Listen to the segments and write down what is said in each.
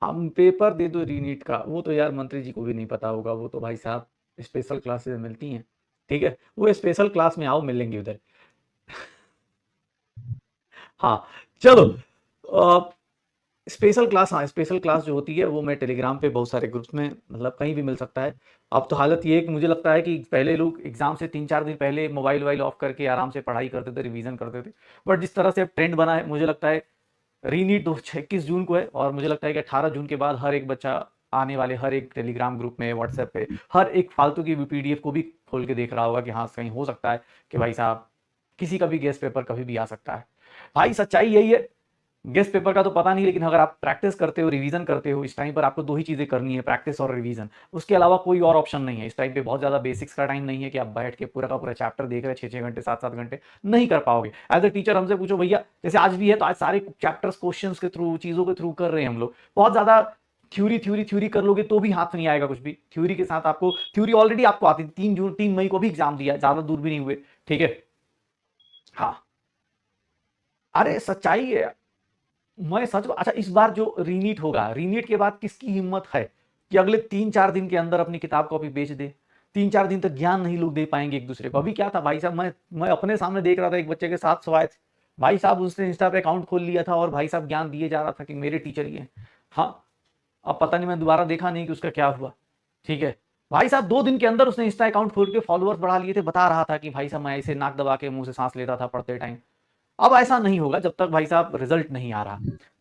हम पेपर दे दो रीनीट का, वो तो यार मंत्री जी को भी नहीं पता होगा, वो तो भाई साहब स्पेशल क्लासेस मिलती हैं। ठीक है, वो स्पेशल क्लास में आओ, मिल लेंगे उधर। हाँ, चलो। स्पेशल क्लास, हाँ स्पेशल क्लास जो होती है वो मैं टेलीग्राम पे बहुत सारे ग्रुप्स में, मतलब कहीं भी मिल सकता है। अब तो हालत ये है कि मुझे लगता है कि पहले लोग एग्जाम से 3-4 दिन पहले मोबाइल वाइल ऑफ करके आराम से पढ़ाई करते थे, रिवीजन करते थे। बट जिस तरह से अब ट्रेंड बना है, मुझे लगता है रीनीट 21 जून को है, और मुझे लगता है कि 18 जून के बाद हर एक बच्चा आने वाले हर एक टेलीग्राम ग्रुप में, व्हाट्सएप पे हर एक फालतू की पीडीएफ को भी खोल के देख रहा होगा कि हाँ कहीं हो सकता है कि भाई साहब किसी का भी गेस्ट पेपर कभी भी आ सकता है। भाई सच्चाई यही है, गेस्ट पेपर का तो पता नहीं, लेकिन अगर आप प्रैक्टिस करते हो, रिवीजन करते हो, इस टाइम पर आपको दो ही चीजें करनी है, प्रैक्टिस और रिवीजन। उसके अलावा कोई और ऑप्शन नहीं है इस टाइम पे। बहुत ज्यादा बेसिक्स का टाइम नहीं है कि आप बैठ के पूरा का पूरा चैप्टर देख रहे हैं 6-6 घंटे 7-7 घंटे, नहीं कर पाओगे। एज ए टीचर हमसे पूछो भैया, जैसे आज भी है तो आज सारे चैप्टर्स क्वेश्चन के थ्रू, चीजों के थ्रू कर रहे हैं हम लोग। बहुत ज्यादा थ्योरी थ्योरी थ्योरी कर लोगे तो भी हाथ नहीं आएगा कुछ भी। थ्योरी के साथ आपको थ्योरी ऑलरेडी आपको आती थी, 3 जून 3 मई को भी एग्जाम दिया, ज्यादा दूर भी नहीं हुए। ठीक है। हाँ, अरे सच्चाई है। मैं सच, अच्छा इस बार जो रीनीट होगा, रीनीट के बाद किसकी हिम्मत है कि अगले 3-4 दिन के अंदर अपनी किताब कॉपी बेच दे। 3-4 दिन तक ज्ञान नहीं लोग दे पाएंगे एक दूसरे को। अभी क्या था भाई साहब, मैं अपने सामने देख रहा था, एक बच्चे के 700 आए थे। भाई साहब उसने इंस्टा पे अकाउंट खोल लिया था और भाई साहब ज्ञान दिए जा रहा था कि मेरे टीचर ही हैं। हाँ, अब पता नहीं, मैं दोबारा देखा नहीं कि उसका क्या हुआ। ठीक है, भाई साहब 2 दिन के अंदर उसने इंस्टा अकाउंट खोल के फॉलोअर्स बढ़ा लिए थे, बता रहा था कि भाई साहब मैं ऐसे नाक दबा के मुंह से सांस लेता था पढ़ते टाइम। अब ऐसा नहीं होगा जब तक भाई साहब रिजल्ट नहीं आ रहा।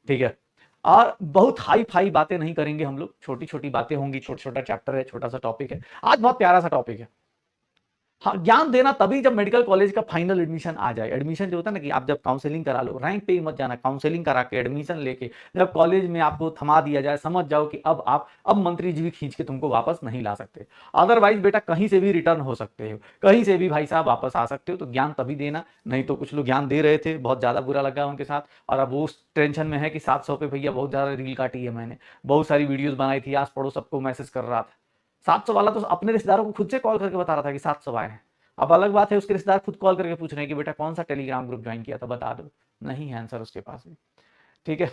ठीक है, और बहुत हाई फाई बातें नहीं करेंगे हम लोग, छोटी छोटी बातें होंगी, छोटा छोटा चैप्टर है, छोटा सा टॉपिक है। आज बहुत प्यारा सा टॉपिक है। हाँ, ज्ञान देना तभी जब मेडिकल कॉलेज का फाइनल एडमिशन आ जाए। एडमिशन जो होता है ना, कि आप जब काउंसलिंग करा लो, रैंक पे ही मत जाना, काउंसलिंग करा के एडमिशन लेके जब कॉलेज में आपको थमा दिया जाए, समझ जाओ कि अब मंत्री जी भी खींच के तुमको वापस नहीं ला सकते। अदरवाइज बेटा कहीं से भी रिटर्न हो सकते हो, कहीं से भी भाई साहब वापस आ सकते हो। तो ज्ञान तभी देना। नहीं तो कुछ लोग ज्ञान दे रहे थे, बहुत ज्यादा बुरा लगा उनके साथ, और अब वो उस टेंशन में है कि 700 पे भैया बहुत ज्यादा रील काटी है मैंने, बहुत सारी वीडियोस बनाई थी, आस पड़ोस सबको मैसेज कर रहा था। 700 वाला तो अपने रिश्तेदारों को खुद से कॉल करके बता रहा था कि 700 आए हैं। अब अलग बात है उसके रिश्तेदार खुद कॉल करके पूछ रहे हैं कि बेटा कौन सा टेलीग्राम ग्रुप ज्वाइन किया था, बता दो। नहीं है आंसर उसके पास भी। ठीक है।